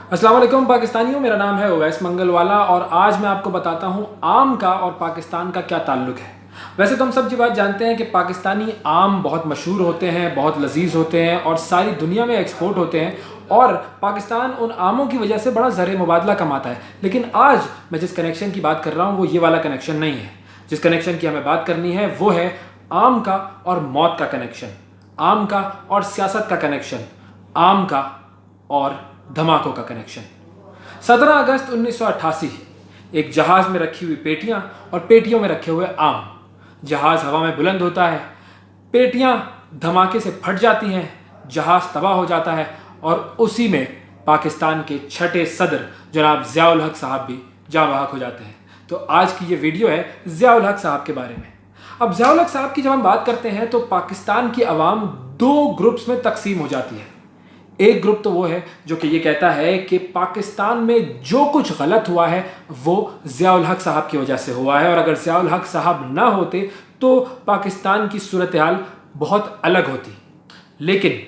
अस्सलाम वालेकुम पाकिस्तानियों, मेरा नाम है उवैस मंगलवाला और आज मैं आपको बताता हूँ आम का और पाकिस्तान का क्या ताल्लुक़ है। वैसे तो हम सब ये बात जानते हैं कि पाकिस्तानी आम बहुत मशहूर होते हैं, बहुत लजीज होते हैं और सारी दुनिया में एक्सपोर्ट होते हैं और पाकिस्तान उन आमों की वजह से बड़ा ज़र मुबादला कमाता है। लेकिन आज मैं जिस कनेक्शन की बात कर रहा हूँ वो ये वाला कनेक्शन नहीं है। जिस कनेक्शन की हमें बात करनी है वो है आम का और मौत का कनेक्शन, आम का और सियासत का कनेक्शन, आम का और धमाकों का कनेक्शन। 17 अगस्त 1988, एक जहाज में रखी हुई पेटियां और पेटियों में रखे हुए आम। जहाज हवा में बुलंद होता है, पेटियां धमाके से फट जाती हैं, जहाज तबाह हो जाता है और उसी में पाकिस्तान के छठे सदर जनाब ज़िया उल हक साहब भी जाँ बहक हो जाते हैं। तो आज की ये वीडियो है ज़िया उल हक साहब के बारे में। अब ज़िया उल हक साहब की जब हम बात करते हैं तो पाकिस्तान की आवाम दो ग्रुप्स में तकसीम हो जाती है। एक ग्रुप तो वो है जो कि ये कहता है कि पाकिस्तान में जो कुछ गलत हुआ है वो ज़िया उल हक साहब की वजह से हुआ है और अगर ज़िया उल हक साहब ना होते तो पाकिस्तान की सूरत हाल बहुत अलग होती। लेकिन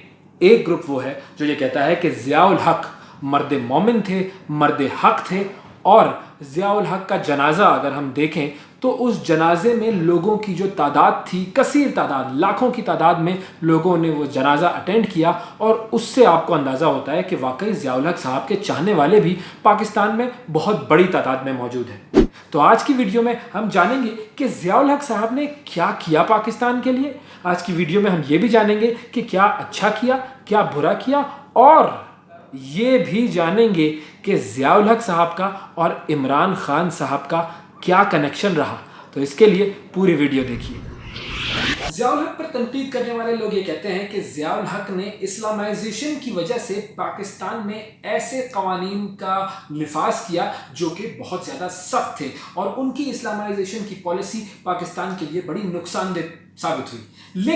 एक ग्रुप वो है जो ये कहता है कि ज़िया उल हक मर्द मोमिन थे, मर्द हक थे और ज़िया उल हक का जनाजा अगर हम देखें तो उस जनाजे में लोगों की जो तादाद थी, कसीर तादाद, लाखों की तादाद में लोगों ने वो जनाजा अटेंड किया और उससे आपको अंदाज़ा होता है कि वाकई ज़िया उल हक साहब के चाहने वाले भी पाकिस्तान में बहुत बड़ी तादाद में मौजूद हैं। तो आज की वीडियो में हम जानेंगे कि ज़िया उल हक साहब ने क्या किया पाकिस्तान के लिए। आज की वीडियो में हम ये भी जानेंगे कि क्या अच्छा किया, क्या बुरा किया और ये भी जानेंगे कि ज़िया उल हक साहब का और इमरान खान साहब का क्या कनेक्शन रहा। तो इसके लिए पूरी वीडियो देखिए। ज़िया उल हक पर तनकीद करने वाले लोग ये कहते हैं कि ज़िया उल हक ने इस्लामाइजेशन की वजह से पाकिस्तान में ऐसे कवानीन का लिफाज किया जो कि बहुत ज़्यादा सख्त थे और उनकी इस्लामाइजेशन की पॉलिसी पाकिस्तान के लिए बड़ी नुकसानदेह साबित हुई।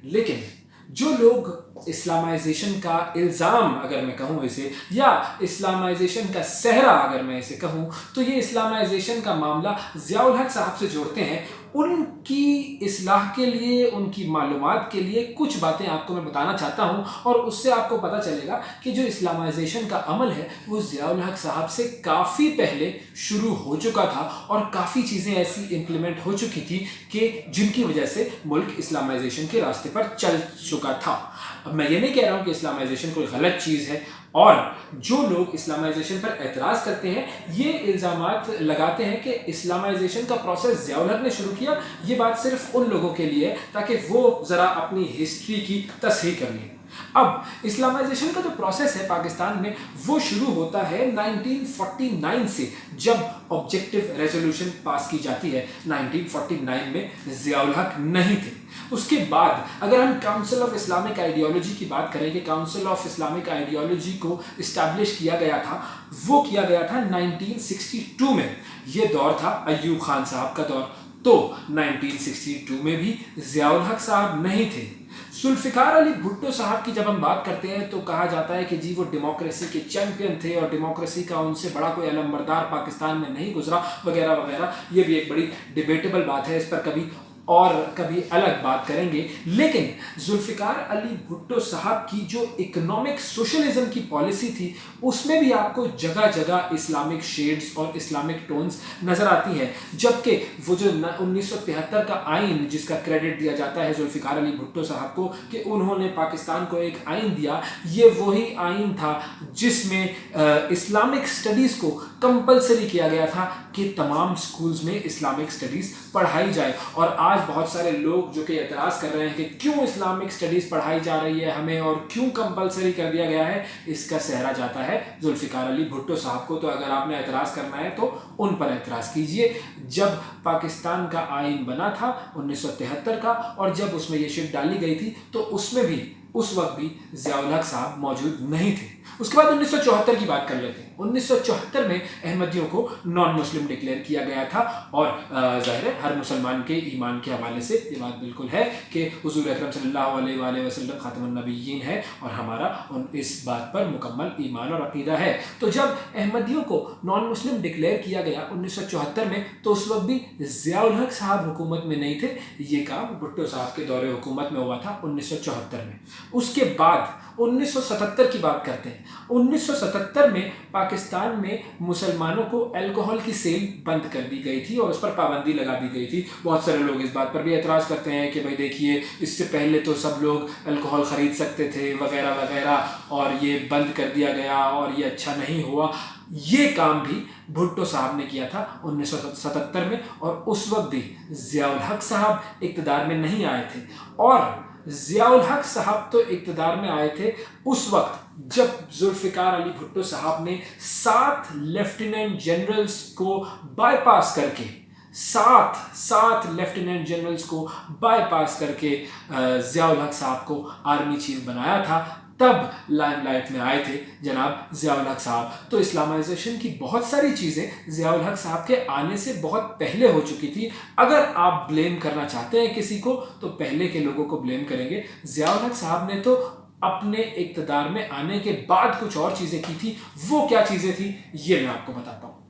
लेकिन जो लोग इस्लामाइजेशन का इल्ज़ाम, अगर मैं कहूँ इसे, या इस्लामाइजेशन का सहरा अगर मैं इसे कहूँ, तो ये इस्लामाइजेशन का मामला ज़िया उल हक साहब से जोड़ते हैं, उनकी इस्लाह के लिए, उनकी मालूमात के लिए कुछ बातें आपको मैं बताना चाहता हूँ और उससे आपको पता चलेगा कि जो इस्लामाइजेशन का अमल है वो ज़िया उल हक साहब से काफ़ी पहले शुरू हो चुका था और काफ़ी चीज़ें ऐसी इम्प्लीमेंट हो चुकी थी कि जिनकी वजह से मुल्क इस्लामाइजेशन के रास्ते पर चल चुका था। अब मैं ये नहीं कह रहा हूँ कि इस्लामाइजेशन कोई गलत चीज़ है और जो लोग इस्लामाइजेशन पर एतराज़ करते हैं ये इल्ज़ामात लगाते हैं कि इस्लामाइजेशन का प्रोसेस ज़िया उल हक ने शुरू किया। ये बात सिर्फ उन लोगों के लिए है ताकि वो ज़रा अपनी हिस्ट्री की तस्हीह कर लें। अब इस्लामाइजेशन का जो प्रोसेस है पाकिस्तान में वो शुरू होता है 1949 से, जब ऑब्जेक्टिव रेजोल्यूशन पास की जाती है। 1949 में ज़िया उल हक नहीं थे। उसके बाद अगर हम काउंसिल ऑफ इस्लामिक आइडियोलॉजी की बात करें कि काउंसिल ऑफ इस्लामिक आइडियोलॉजी को इस्टेब्लिश किया गया था, वो किया गया था 1962 में। ये दौर था अय्यूब खान साहब का दौर। तो 1962 में भी ज़िया उल हक साहब नहीं थे। जुल्फ़िकार अली भुट्टो साहब की जब हम बात करते हैं तो कहा जाता है कि जी वो डेमोक्रेसी के चैंपियन थे और डेमोक्रेसी का उनसे बड़ा कोई अलंबरदार पाकिस्तान में नहीं गुजरा वगैरह वगैरह। ये भी एक बड़ी डिबेटेबल बात है, इस पर कभी अलग बात करेंगे। लेकिन जुल्फ़िकार अली भुट्टो साहब की जो इकोनॉमिक सोशलिज्म की पॉलिसी थी उसमें भी आपको जगह जगह इस्लामिक शेड्स और इस्लामिक टोन्स नज़र आती हैं। जबकि वो जो 1973 का आइन जिसका क्रेडिट दिया जाता है जुल्फ़िकार अली भुट्टो साहब को कि उन्होंने पाकिस्तान को एक आइन दिया, ये वही आइन था जिसमें इस्लामिक स्टडीज़ को कंपलसरी किया गया था कि तमाम स्कूल्स में इस्लामिक स्टडीज़ पढ़ाई जाए। और आज बहुत सारे लोग जो कि एतराज़ कर रहे हैं कि क्यों इस्लामिक स्टडीज़ पढ़ाई जा रही है हमें और क्यों कंपलसरी कर दिया गया है, इसका सहरा जाता है जुल्फ़िकार अली भुट्टो साहब को। तो अगर आपने एतराज़ करना है तो उन पर एतराज़ कीजिए। जब पाकिस्तान का आइन बना था 1973 का और जब उसमें ये शिफ्ट डाली गई थी तो उसमें भी उस वक्त भी ज़िया उल हक साहब मौजूद नहीं थे। उसके बाद 1974 की बात कर लेते हैं। 1974 में अहमदियों को नॉन मुस्लिम डिक्लेयर किया गया था और ज़ाहिर है हर मुसलमान के ईमान के हवाले से ये बात बिल्कुल है कि हुज़ूर अकरम सल्लल्लाहु अलैहि वसल्लम खातमुन नबिय्यीन है और हमारा इस बात पर मुकम्मल ईमान और अक़ीदा है। तो जब अहमदियों को नॉन मुस्लिम डिक्लेयर किया गया 1974 में तो उस वक्त भी ज़िया उल हक साहब हुकूमत में नहीं थे। ये काम भुट्टो साहब के दौरे हुकूमत में हुआ था 1974 में। उसके बाद 1977 की बात करते हैं। हैं। 1977 में पाकिस्तान में मुसलमानों को अल्कोहल की सेल बंद कर दी गई थी और उस पर पाबंदी लगा दी गई थी। बहुत सारे लोग इस बात पर भी एतराज़ करते हैं कि भाई देखिए, इससे पहले तो सब लोग अल्कोहल ख़रीद सकते थे वगैरह वगैरह, और ये बंद कर दिया गया और ये अच्छा नहीं हुआ। ये काम भी भुट्टो साहब ने किया था 1977 में, और उस वक्त भी ज़ियाउल हक साहब इक़्तिदार में नहीं आए थे। और ज़ियाउल हक साहब तो इक़्तिदार में आए थे उस वक्त जब जुल्फ़िकार अली भुट्टो साहब ने 7 लेफ्टिनेंट जनरल्स को बाईपास करके सात लेफ्टिनेंट जनरल्स को बाईपास करके ज़ियाउल हक साहब को आर्मी चीफ बनाया था। तब लाइमलाइट में आए थे जनाब ज़ियाउल हक साहब। तो इस्लामाइजेशन की बहुत सारी चीज़ें ज़ियाउल हक साहब के आने से बहुत पहले हो चुकी थी। अगर आप ब्लेम करना चाहते हैं किसी को तो पहले के लोगों को ब्लेम करेंगे। ज़ियाउल हक साहब ने तो अपने इक़्तिदार में आने के बाद कुछ और चीज़ें की थी। वो क्या चीज़ें थी ये मैं आपको बताता हूँ।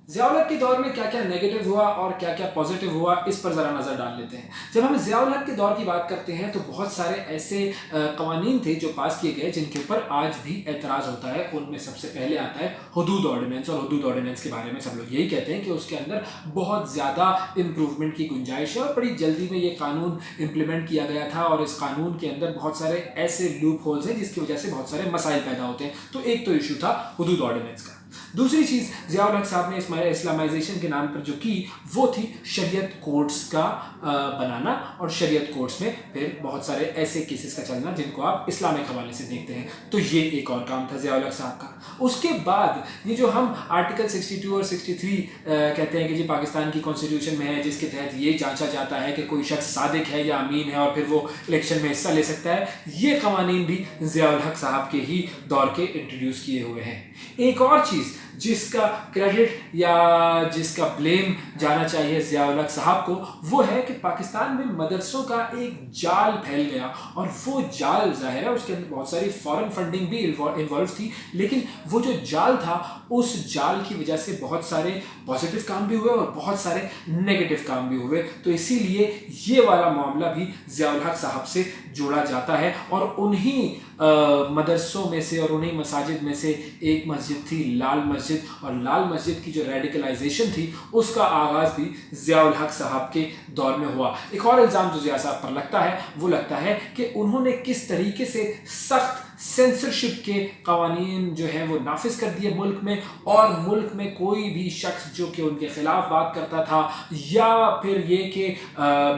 ज़ियाउल हक के दौर में क्या क्या नेगेटिव हुआ और क्या क्या पॉजिटिव हुआ, इस पर ज़रा नज़र डाल लेते हैं। जब हम ज़ियाउल हक के दौर की बात करते हैं तो बहुत सारे ऐसे कवानीन थे जो पास किए गए जिनके ऊपर आज भी एतराज़ होता है। उनमें सबसे पहले आता है हुदूद ऑर्डिनेंस, और हुदूद ऑर्डिनेंस के बारे में सब लोग यही कहते हैं कि उसके अंदर बहुत ज़्यादा इम्प्रूवमेंट की गुंजाइश है और बड़ी जल्दी में ये कानून इम्प्लीमेंट किया गया था, और इस कानून के अंदर बहुत सारे ऐसे लूप होल्स हैं जिसकी वजह से बहुत सारे मसाइल पैदा होते हैं। तो एक तो इशू था हुदूद ऑर्डिनेंस का। दूसरी चीज़ ज़ियाउल हक साहब ने इस्लामाइजेशन के नाम पर जो की वो थी शरीयत कोर्ट्स का बनाना, और शरीयत कोर्ट्स में फिर बहुत सारे ऐसे केसेस का चलना जिनको आप इस्लामिक हवाले से देखते हैं। तो ये एक और काम था ज़ियाउल हक साहब का। उसके बाद ये जो हम आर्टिकल 62 और 63 कहते हैं कि जी पाकिस्तान की कॉन्स्टिट्यूशन में है, जिसके तहत ये जांचा जाता है कि कोई शख्स सादिक है या अमीन है और फिर वो इलेक्शन में हिस्सा ले सकता है, ये कवानीन भी ज़ियाउल हक साहब के ही दौर के इंट्रोड्यूस किए हुए हैं। एक और चीज़ जिसका क्रेडिट या जिसका ब्लेम जाना चाहिए ज़ियाउल हक साहब को, वो है कि पाकिस्तान में मदरसों का एक जाल फैल गया, और वो जाल ज़ाहिर है उसके अंदर बहुत सारी फॉरेन फंडिंग भी इन्वॉल्व थी, लेकिन वो जो जाल था उस जाल की वजह से बहुत सारे पॉजिटिव काम भी हुए और बहुत सारे नेगेटिव काम भी हुए। तो इसीलिए ये वाला मामला भी ज़ियाउल हक साहब से जोड़ा जाता है, और उन्हीं मदरसों में से और उन्हीं मसाजिद में से एक मस्जिद थी लाल मस्जिद, और लाल मस्जिद की जो रेडिकलाइजेशन थी उसका आगाज़ भी ज़ियाउल हक साहब के दौर में हुआ। एक और इल्ज़ाम जो ज़िया साहब पर लगता है वो लगता है कि उन्होंने किस तरीके से सख्त सेंसरशिप के कवानीन जो है वो नाफिज कर दिए मुल्क में, और मुल्क में कोई भी शख्स जो कि उनके खिलाफ बात करता था, या फिर ये कि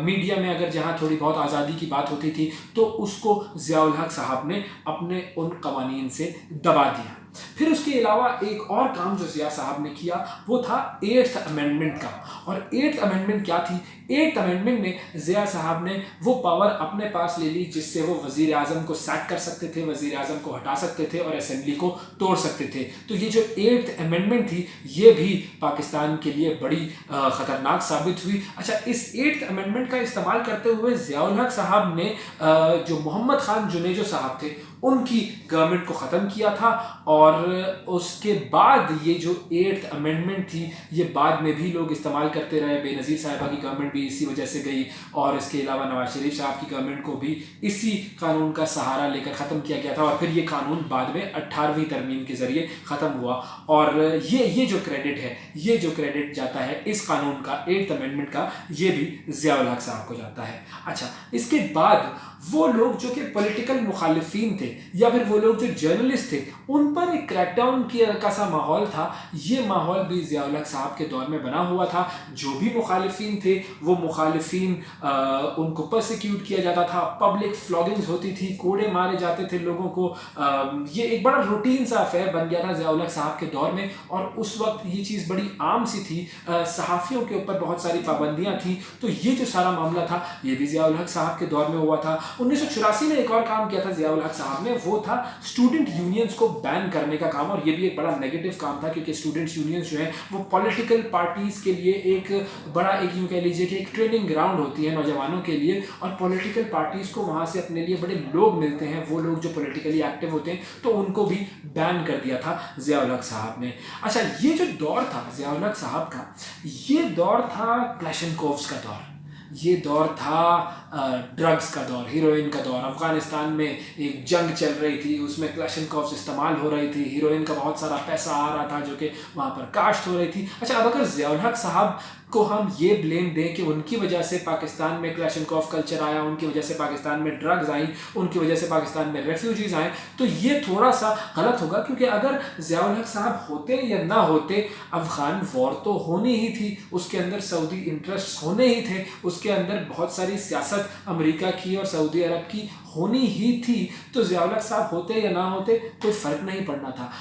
मीडिया में अगर जहाँ थोड़ी बहुत आज़ादी की बात होती थी तो उसको ज़ियाउल हक साहब ने अपने उन कवानीन से दबा दिया। फिर उसके अलावा एक और काम जो ज़िया साहब ने किया वो था 8th अमेंडमेंट का। और 8th अमेंडमेंट क्या थी? 8th अमेंडमेंट में ज़िया साहब ने वो पावर अपने पास ले ली जिससे वो वज़ीर आज़म को सैक कर सकते थे, वज़ीर आज़म को हटा सकते थे और असेंबली को तोड़ सकते थे। तो ये जो 8th अमेंडमेंट थी ये भी पाकिस्तान के लिए बड़ी ख़तरनाक साबित हुई। अच्छा, इस 8th अमेंडमेंट का इस्तेमाल करते हुए ज़ियाउल हक साहब ने जो मोहम्मद ख़ान जुनेजो साहब थे उनकी गवर्नमेंट को ख़त्म किया था, और उसके बाद ये जो 8th अमेंडमेंट थी ये बाद में भी लोग इस्तेमाल करते रहे। बेनज़ीर साहिबा की गवर्नमेंट भी इसी वजह से गई, और इसके अलावा नवाज शरीफ साहब की गवर्नमेंट को भी इसी कानून का सहारा लेकर ख़त्म किया गया था, और फिर ये कानून बाद में 18वीं तरमीम के ज़रिए ख़त्म हुआ। और ये जो क्रेडिट है, ये जो क्रेडिट जाता है इस कानून का 8th अमेंडमेंट का, ये भी ज़ियाउल हक साहब को जाता है। अच्छा, इसके बाद वो लोग जो कि पॉलिटिकल मुखालिफिन थे या फिर वो लोग जो जर्नलिस्ट थे उन पर एक क्रैकडाउन का सा माहौल था। ये माहौल भी ज़ियाउल हक साहब के दौर में बना हुआ था। जो भी मुखालिफिन थे वो मुखालिफिन उनको परसिक्यूट किया जाता था, पब्लिक फ्लॉगिंग्स होती थी, कोड़े मारे जाते थे लोगों को। ये एक बड़ा रूटीन सा अफेयर बन गया था ज़ियाउल हक साहब के दौर में, और उस वक्त ये चीज़ बड़ी आम सी थी। सहाफ़ियों के ऊपर बहुत सारी पाबंदियाँ थी। तो ये जो सारा मामला था ये भी ज़ियाउल हक साहब के दौर में हुआ था। 1984 में एक और काम किया था ज़ियाउल हक साहब ने, वो था स्टूडेंट यूनियंस को बैन करने का काम, और ये भी एक बड़ा नेगेटिव काम था क्योंकि स्टूडेंट यूनियंस जो है वो पॉलिटिकल पार्टीज़ के लिए एक बड़ा, एक यूँ कह लीजिए कि एक ट्रेनिंग ग्राउंड होती है नौजवानों के लिए, और पॉलिटिकल पार्टीज़ को वहाँ से अपने लिए बड़े लोग मिलते हैं, वो लोग जो पॉलिटिकली एक्टिव होते हैं, तो उनको भी बैन कर दिया था ज़ियाउल हक साहब ने। अच्छा, ये जो दौर था ज़ियाउल हक साहब का, ये दौर था क्लैशनकोव्स का दौर। ये दौर था ड्रग्स का दौर, हीरोइन का दौर। अफ़गानिस्तान में एक जंग चल रही थी, उसमें क्लैशनकोव्स इस्तेमाल हो रही थी, हीरोइन का बहुत सारा पैसा आ रहा था जो कि वहाँ पर काश्त हो रही थी। अच्छा, अब अगर ज़ियाउल हक साहब को हम ये ब्लेम दें कि उनकी वजह से पाकिस्तान में क्लैशनकोव कल्चर आया, उनकी वजह से पाकिस्तान में ड्रग्स आई, उनकी वजह से पाकिस्तान में रेफ्यूजीज़ आए, तो ये थोड़ा सा गलत होगा। क्योंकि अगर ज़ियाउल हक साहब होते या ना होते, अफ़गान वॉर तो होनी ही थी, उसके अंदर सऊदी इंटरेस्ट होने ही थे, उसके अंदर बहुत सारी सियासत अमेरिका की और सऊदी अरब की होनी ही थी। तो ज़ियाउल हक साहब होते या ना होते कोई फ़र्क नहीं पड़ना था।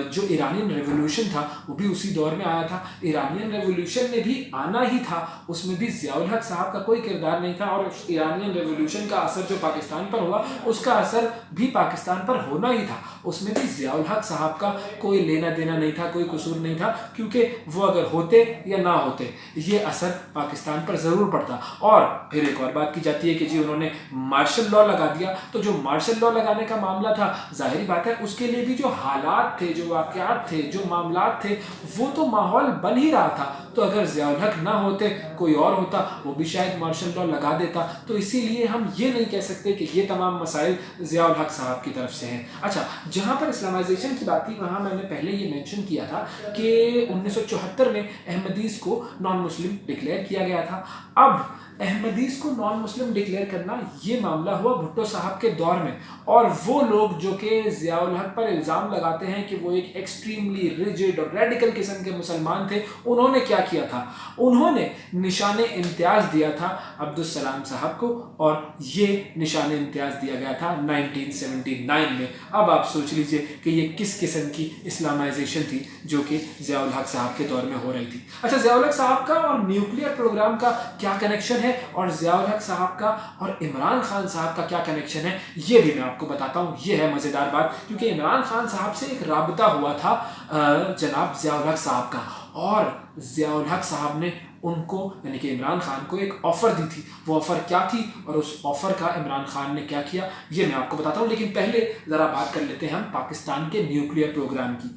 जो ईरानियन रेवोल्यूशन था वो भी उसी दौर में आया था। ईरानियन रेवोल्यूशन में भी आना ही था, उसमें भी ज़ियाउल हक साहब का कोई किरदार नहीं था। और ईरानियन रेवोल्यूशन का असर जो पाकिस्तान पर हुआ, उसका असर भी पाकिस्तान पर होना ही था। उसमें भी ज़ियाउल हक साहब का कोई लेना देना नहीं था, कोई कसूर नहीं था, क्योंकि वो अगर होते या ना होते ये असर पाकिस्तान पर ज़रूर पड़ता। और फिर एक और बात की जाती है कि जी उन्होंने मार्शल लॉ लगा दिया। तो जो मार्शल लॉ लगाने का मामला था, जाहिर बात है उसके लिए भी जो हालात थे, जो वाक़यात थे, जो मामलात थे, वो तो माहौल बन ही रहा था। तो अगर ज़ियाउल हक ना होते, कोई और होता, वो भी शायद मार्शल लॉ लगा देता। तो इसीलिए हम ये नहीं कह सकते कि ये तमाम मसाइल ज़ियाउल हक साहब की तरफ से हैं। अच्छा, जहाँ पर इस्लामाइजेशन की बात थी, वहाँ मैंने पहले ये मेंशन किया था कि 1974 में अहमदीज़ को नॉन मुस्लिम डिक्लेयर किया गया था। अब अहमदीज़ को नॉन मुस्लिम डिक्लेयर करना, ये मामला हुआ भुट्टो साहब के दौर में। और वो लोग जो कि ज़ियाउल हक पर इल्ज़ाम लगाते हैं कि वो एक एक्सट्रीमली रिजिड और रेडिकल किस्म के मुसलमान थे, उन्होंने क्या किया था? उन्होंने निशान इम्तियाज़ दिया था अब्दुस सलाम साहब को, और ये निशान इम्तियाज़ दिया गया था 1979 में। अब आप सोच लीजिए कि ये किस किस्म की इस्लामाइजेशन थी जो कि ज़ियाउल हक साहब के दौर में हो रही थी। अच्छा, ज़ियाउल हक साहब का और न्यूक्लियर प्रोग्राम का क्या कनेक्शन है, और ज़ियाउल हक साहब का और इमरान खान साहब का क्या कनेक्शन है, ये भी मैं आपको बताता हूँ। ये है मज़ेदार बात, क्योंकि इमरान खान साहब से एक राबता हुआ था जनाब ज़ियाउल हक साहब का, और ज़ियाउल हक साहब ने उनको, यानी कि इमरान खान को, एक ऑफ़र दी थी। वो ऑफ़र क्या थी और उस ऑफ़र का इमरान खान ने क्या किया, ये मैं आपको बताता हूँ। लेकिन पहले ज़रा बात कर लेते हैं हम पाकिस्तान के न्यूक्लियर प्रोग्राम की।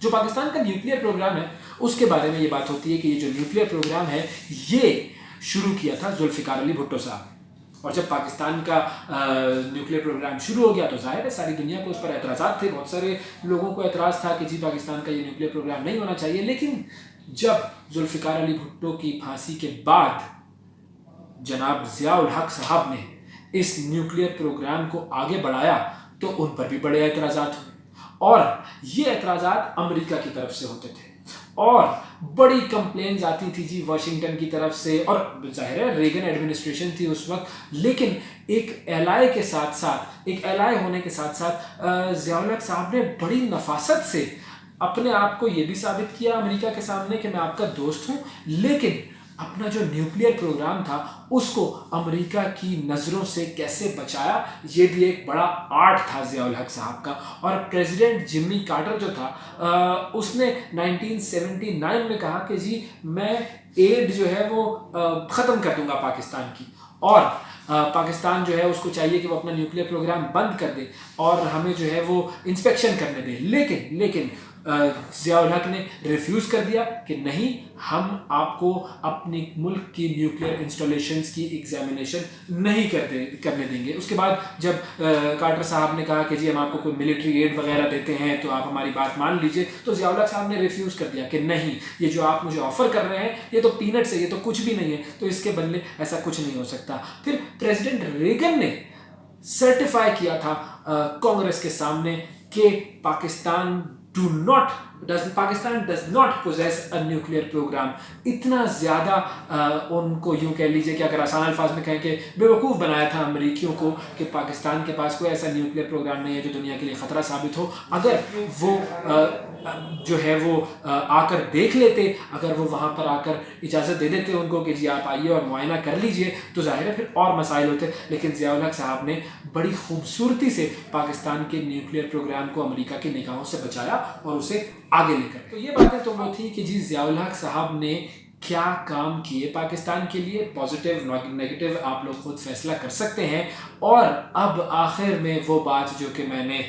जो पाकिस्तान का न्यूक्लियर प्रोग्राम है, उसके बारे में ये बात होती है कि ये जो न्यूक्लियर प्रोग्राम है, ये शुरू किया था जुल्फ़िकार अली भुट्टो साहब। और जब पाकिस्तान का न्यूक्लियर प्रोग्राम शुरू हो गया, तो जाहिर है सारी दुनिया को उस पर एतराज़ात थे। बहुत सारे लोगों को एतराज़ था कि जी पाकिस्तान का ये न्यूक्लियर प्रोग्राम नहीं होना चाहिए। लेकिन जब जुल्फ़िकार अली भुट्टो की फांसी के बाद जनाब ज़ियाउल हक साहब ने इस न्यूक्लियर प्रोग्राम को आगे बढ़ाया, तो उन पर भी बड़े एतराज़ात हुए। और ये एतराज़ात अमेरिका की तरफ से होते थे, और बड़ी कंप्लेंट्स आती थी जी वाशिंगटन की तरफ से, और जाहिर है रेगन एडमिनिस्ट्रेशन थी उस वक्त। लेकिन एक एलाय के साथ साथ, एक एलाय होने के साथ साथ ज़ियाउल हक साहब ने बड़ी नफासत से अपने आप को ये भी साबित किया अमेरिका के सामने कि मैं आपका दोस्त हूँ, लेकिन अपना जो न्यूक्लियर प्रोग्राम था उसको अमेरिका की नज़रों से कैसे बचाया, ये भी एक बड़ा आर्ट था ज़ियाउल हक साहब का। और प्रेसिडेंट जिम्मी कार्टर जो था, उसने 1979 में कहा कि जी मैं एड जो है वो ख़त्म कर दूंगा पाकिस्तान की, और पाकिस्तान जो है उसको चाहिए कि वो अपना न्यूक्लियर प्रोग्राम बंद कर दे और हमें जो है वो इंस्पेक्शन करने दे। लेकिन ज़ियाउल हक ने रिफ्यूज़ कर दिया कि नहीं, हम आपको अपनी मुल्क की न्यूक्लियर इंस्टॉलेशंस की एग्जामिनेशन नहीं करने देंगे। उसके बाद जब कार्टर साहब ने कहा कि जी हम आपको कोई मिलिट्री एड वगैरह देते हैं तो आप हमारी बात मान लीजिए, तो ज़ियाउल हक साहब ने रिफ्यूज़ कर दिया कि नहीं, ये जो आप मुझे ऑफ़र कर रहे हैं ये तो पीनट्स है, ये तो कुछ भी नहीं है, तो इसके बदले ऐसा कुछ नहीं हो सकता। फिर प्रेसिडेंट रेगन ने सर्टिफाई किया था कांग्रेस के सामने कि Pakistan does not possess a nuclear program. इतना ज़्यादा उनको यूँ कह लीजिए कि अगर आसान अल्फाज में कहें कि बेवकूफ़ बनाया था अमरीकियों को कि पाकिस्तान के पास कोई ऐसा न्यूक्लियर प्रोग्राम नहीं है जो दुनिया के लिए ख़तरा साबित हो। अगर वो जो है वो आकर देख लेते, अगर वो वहाँ पर आकर इजाज़त दे देते उनको कि जी आप आइए और मुआयना कर लीजिए, तो ज़ाहिर है फिर और मसाइल होते। लेकिन ज़ियाउल हक साहब ने बड़ी खूबसूरती से पाकिस्तान के न्यूक्लियर प्रोग्राम को अमेरिका की निगाहों से बचाया और उसे आगे लेकर। तो ये बातें तो वो थी कि जी ज़ियाउल हक साहब ने क्या काम किए पाकिस्तान के लिए, पॉजिटिव नेगेटिव आप लोग खुद फैसला कर सकते हैं। और अब आखिर में वो बात जो कि मैंने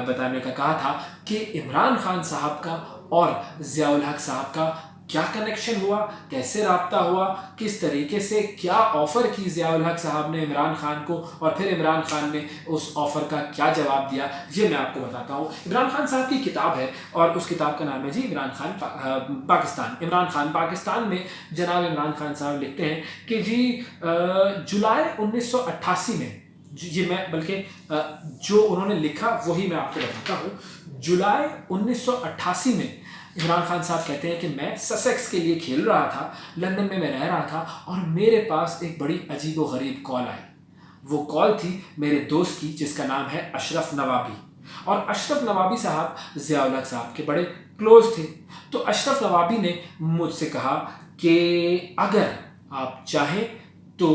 बताने का कहा था कि इमरान खान साहब का और ज़ियाउल हक साहब का क्या कनेक्शन हुआ, कैसे राब्ता हुआ, किस तरीके से क्या ऑफ़र की ज़िया-उल हक साहब ने इमरान खान को और फिर इमरान खान ने उस ऑफ़र का क्या जवाब दिया, ये मैं आपको बताता हूँ। इमरान खान साहब की किताब है और उस किताब का नाम है जी इमरान खान पाकिस्तान। इमरान खान पाकिस्तान में जनाब इमरान खान साहब लिखते हैं कि जी जुलाई 1988 में जी मैं बल्कि जो उन्होंने लिखा वही मैं आपको बताता हूँ। जुलाई 1988 में इमरान खान साहब कहते हैं कि मैं ससेक्स के लिए खेल रहा था, लंदन में मैं रह रहा था और मेरे पास एक बड़ी अजीबोगरीब कॉल आई। वो कॉल थी मेरे दोस्त की जिसका नाम है अशरफ नवाबी, और अशरफ नवाबी साहब ज़िया-उल हक साहब के बड़े क्लोज थे। तो अशरफ नवाबी ने मुझसे कहा कि अगर आप चाहें तो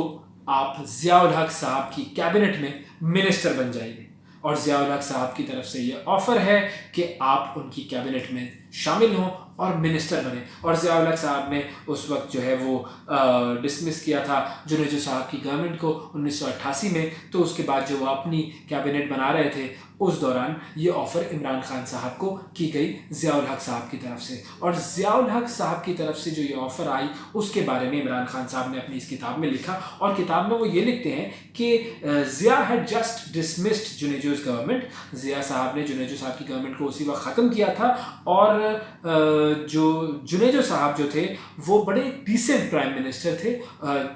आप ज़िया-उल हक साहब की कैबिनेट में मिनिस्टर बन जाइए, और ज़िया-उल हक साहब की तरफ से ये ऑफ़र है कि आप उनकी कैबिनेट में शामिल हों और मिनिस्टर बने। और ज़िया-उल हक साहब ने उस वक्त जो है वो डिसमिस किया था जुनेजो साहब की गवर्नमेंट को 1988 में। तो उसके बाद जो वो अपनी कैबिनेट बना रहे थे उस दौरान ये ऑफ़र इमरान खान साहब को की गई ज़िया-उल हक साहब की तरफ से। और ज़िया-उल हक साहब की तरफ से जो ये ऑफ़र आई उसके बारे में इमरान खान साहब ने अपनी इस किताब में लिखा, और किताब में वो ये लिखते हैं कि Zia had just dismissed Junejo's government. Zia साहब ने जुनेजो साहब की गवर्नमेंट को उसी वक्त ख़त्म किया था, और जो जुनेजो साहब जो थे वो बड़े डिसेंट प्राइम मिनिस्टर थे।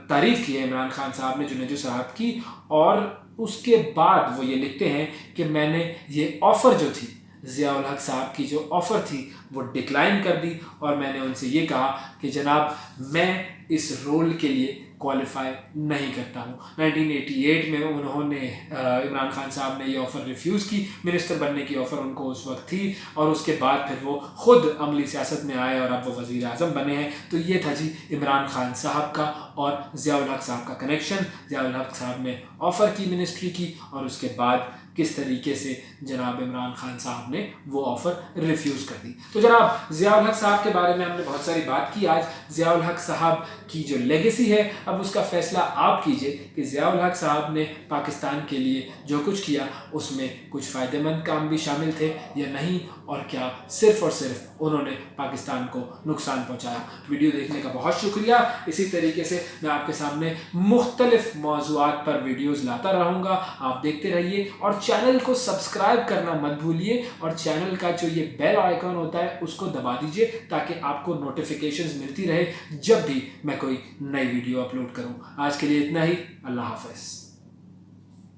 तारीफ़ की है इमरान खान साहब ने जुनेजो साहब की, और उसके बाद वो ये लिखते हैं कि मैंने ये ऑफ़र जो थी ज़िया-उल हक साहब की जो ऑफ़र थी वो डिक्लाइन कर दी, और मैंने उनसे ये कहा कि जनाब मैं इस रोल के लिए क्वालिफाई नहीं करता हूँ। 1988 में उन्होंने इमरान खान साहब ने ये ऑफ़र रिफ्यूज़ की, मिनिस्टर बनने की ऑफ़र उनको उस वक्त थी, और उसके बाद फिर वो ख़ुद अमली सियासत में आए और अब वो वज़ीर आज़म बने हैं। तो ये था जी इमरान खान साहब का और ज़िया-उल हक साहब का कनेक्शन। ज़िया-उल हक साहब ने ऑफ़र की मिनिस्ट्री की, और उसके बाद किस तरीके से जनाब इमरान खान साहब ने वो ऑफ़र रिफ्यूज़ कर दी। तो जनाब ज़िया-उल हक साहब के बारे में हमने बहुत सारी बात की आज। ज़िया-उल हक साहब की जो लेगेसी है अब उसका फ़ैसला आप कीजिए कि ज़िया-उल हक साहब ने पाकिस्तान के लिए जो कुछ किया उसमें कुछ फ़ायदेमंद काम भी शामिल थे या नहीं, और क्या सिर्फ़ और सिर्फ उन्होंने पाकिस्तान को नुकसान पहुँचाया। वीडियो देखने का बहुत शुक्रिया। इसी तरीके से मैं आपके सामने मुख्तलिफ़ मौज़ूआत पर वीडियोज़ लाता रहूँगा, आप देखते रहिए, और चैनल को सब्सक्राइब करना मत भूलिए, और चैनल का जो ये बेल आइकॉन होता है उसको दबा दीजिए ताकि आपको नोटिफिकेशंस मिलती रहे जब भी मैं कोई नई वीडियो अपलोड करूँ। आज के लिए इतना ही। अल्लाह हाफ़िज़।